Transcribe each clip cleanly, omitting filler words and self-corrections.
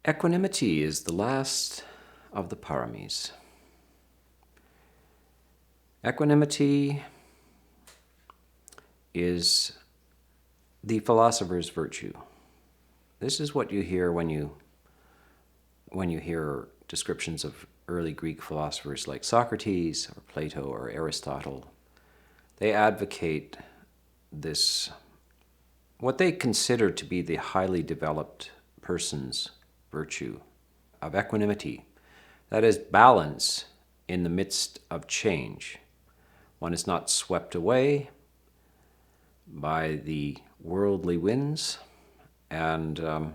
Equanimity is the last of the paramis. Equanimity is the philosopher's virtue. This is what you hear when you hear descriptions of early Greek philosophers like Socrates or Plato or Aristotle. They advocate this, what they consider to be the highly developed person's virtue of equanimity. That is balance in the midst of change. One is not swept away by the worldly winds, and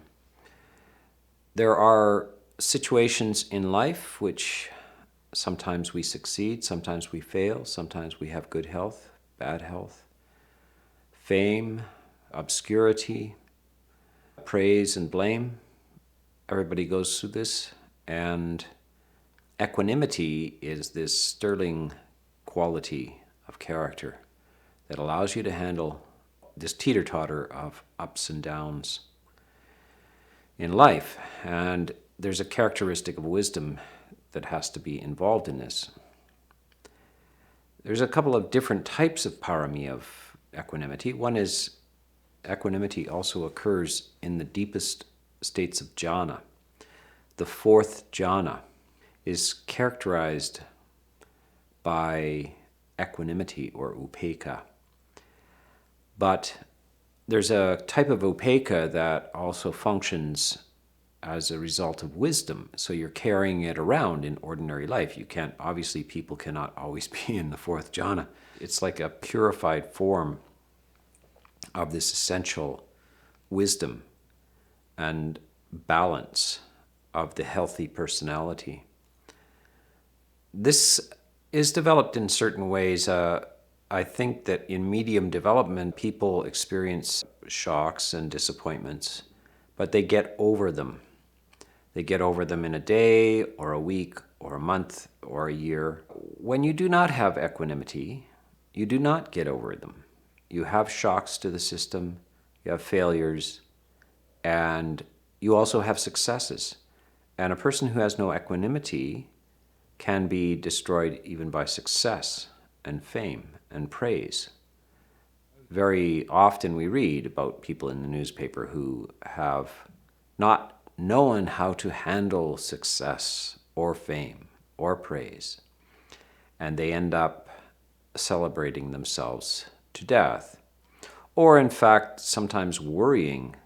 there are situations in life which sometimes we succeed, sometimes we fail, sometimes we have good health, bad health, fame, obscurity, praise and blame. Everybody goes through this, and equanimity is this sterling quality of character that allows you to handle this teeter-totter of ups and downs in life. And there's a characteristic of wisdom that has to be involved in this. There's a couple of different types of parami of equanimity. One is equanimity also occurs in the deepest states of jhana. The fourth jhana is characterized by equanimity or upekkha. But there's a type of upekkha that also functions as a result of wisdom. So you're carrying it around in ordinary life. Obviously people cannot always be in the fourth jhana. It's like a purified form of this essential wisdom and balance of the healthy personality. This is developed in certain ways. I think that in medium development, people experience shocks and disappointments, but they get over them. They get over them in a day or a week or a month or a year. When you do not have equanimity, you do not get over them. You have shocks to the system, you have failures, and you also have successes. And a person who has no equanimity can be destroyed even by success and fame and praise. Very often we read about people in the newspaper who have not known how to handle success or fame or praise, and they end up celebrating themselves to death, or in fact sometimes worrying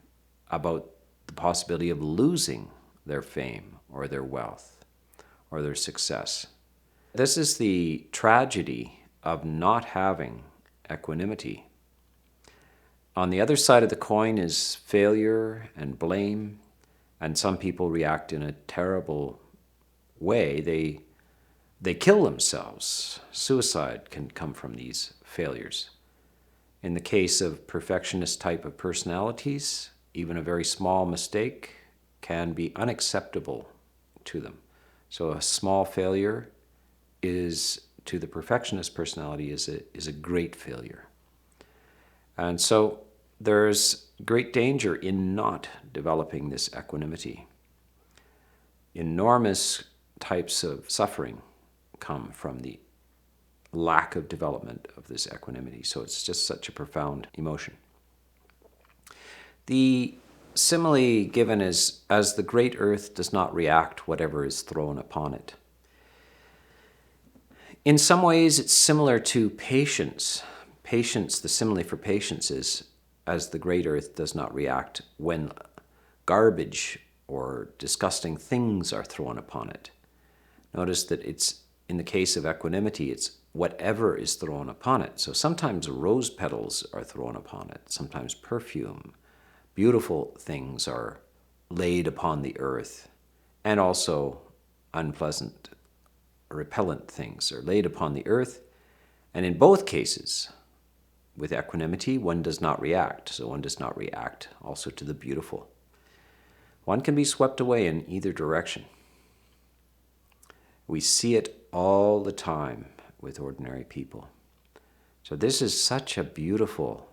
about the possibility of losing their fame or their wealth or their success. This is the tragedy of not having equanimity. On the other side of the coin is failure and blame, and some people react in a terrible way. They kill themselves. Suicide can come from these failures. In the case of perfectionist type of personalities, even a very small mistake can be unacceptable to them. So a small failure is, to the perfectionist personality, is a great failure. And so there's great danger in not developing this equanimity. Enormous types of suffering come from the lack of development of this equanimity. So it's just such a profound emotion. The simile given is, as the great earth does not react whatever is thrown upon it. In some ways, it's similar to patience. Patience, the simile for patience is, as the great earth does not react when garbage or disgusting things are thrown upon it. Notice that it's, in the case of equanimity, it's whatever is thrown upon it. So sometimes rose petals are thrown upon it, sometimes perfume. Beautiful things are laid upon the earth, and also unpleasant, repellent things are laid upon the earth. And in both cases, with equanimity, one does not react. So one does not react also to the beautiful. One can be swept away in either direction. We see it all the time with ordinary people. So this is such a beautiful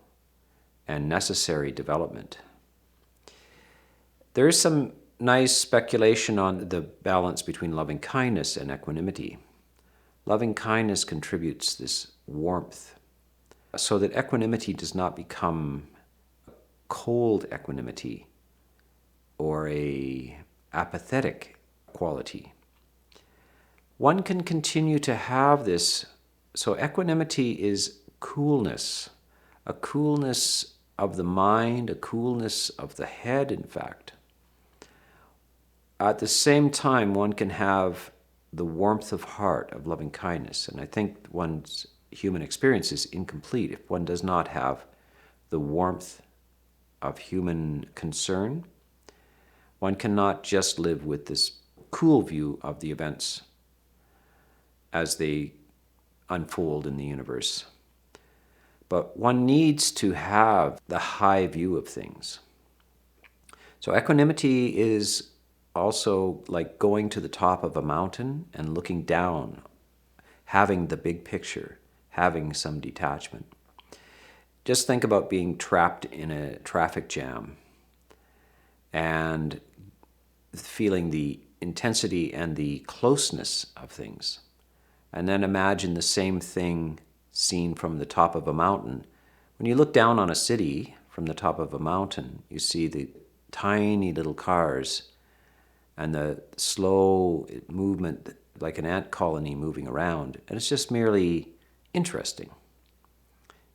and necessary development. There is some nice speculation on the balance between loving kindness and equanimity. Loving kindness contributes this warmth so that equanimity does not become cold equanimity or a apathetic quality. One can continue to have this. So equanimity is coolness, a coolness of the mind, a coolness of the head, in fact. At the same time, one can have the warmth of heart of loving kindness. And I think one's human experience is incomplete if one does not have the warmth of human concern. One cannot just live with this cool view of the events as they unfold in the universe. But one needs to have the high view of things. So equanimity is also like going to the top of a mountain and looking down, having the big picture, having some detachment. Just think about being trapped in a traffic jam and feeling the intensity and the closeness of things. And then imagine the same thing seen from the top of a mountain. When you look down on a city from the top of a mountain, you see the tiny little cars and the slow movement, like an ant colony moving around. And it's just merely interesting.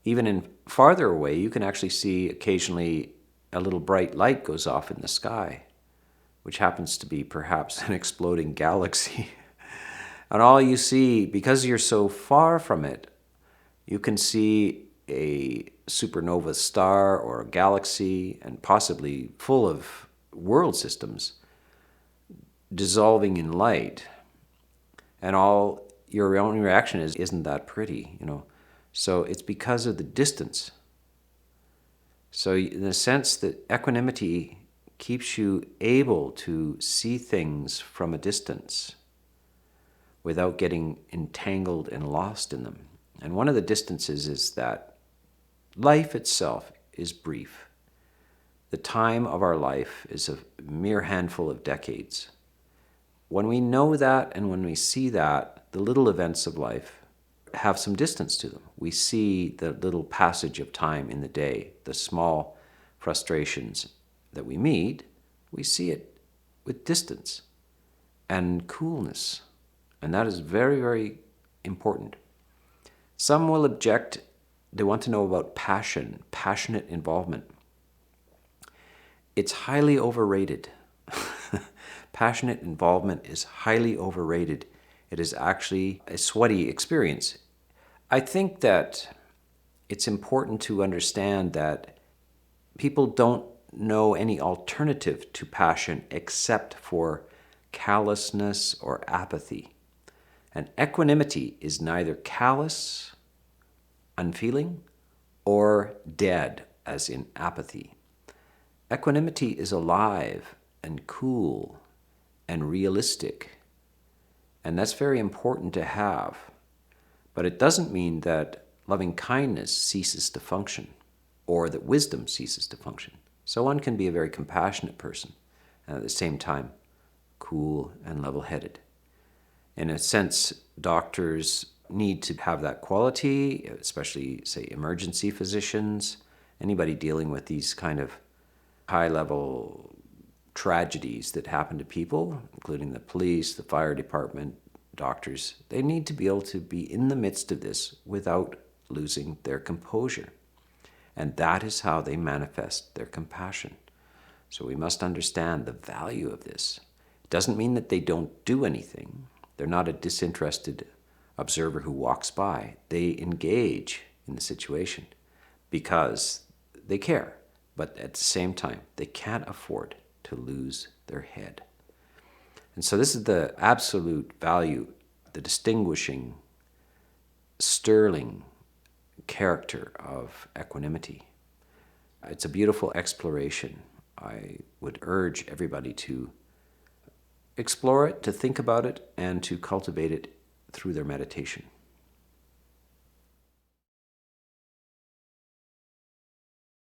Even in farther away, you can actually see occasionally a little bright light goes off in the sky, which happens to be perhaps an exploding galaxy. And all you see, because you're so far from it, you can see a supernova star or a galaxy, and possibly full of world systems, dissolving in light. And all your own reaction is, isn't that pretty, So it's because of the distance. So in a sense that equanimity keeps you able to see things from a distance without getting entangled and lost in them. And one of the distances is that life itself is brief. The time of our life is a mere handful of decades. When we know that and when we see that, the little events of life have some distance to them. We see the little passage of time in the day, the small frustrations that we meet, we see it with distance and coolness. And that is very, very important. Some will object, they want to know about passion, passionate involvement. It's highly overrated. Passionate involvement is highly overrated. It is actually a sweaty experience. I think that it's important to understand that people don't know any alternative to passion except for callousness or apathy. And equanimity is neither callous, unfeeling, or dead, as in apathy. Equanimity is alive and cool and realistic. And that's very important to have. But it doesn't mean that loving kindness ceases to function or that wisdom ceases to function. So one can be a very compassionate person and at the same time cool and level-headed. In a sense, doctors need to have that quality, especially, say, emergency physicians, anybody dealing with these kind of high-level tragedies that happen to people, including the police, the fire department, doctors. They need to be able to be in the midst of this without losing their composure. And that is how they manifest their compassion. So we must understand the value of this. It doesn't mean that they don't do anything. They're not a disinterested observer who walks by. They engage in the situation because they care. But at the same time, they can't afford to lose their head. And so this is the absolute value, the distinguishing, sterling character of equanimity. It's a beautiful exploration. I would urge everybody to explore it, to think about it, and to cultivate it through their meditation.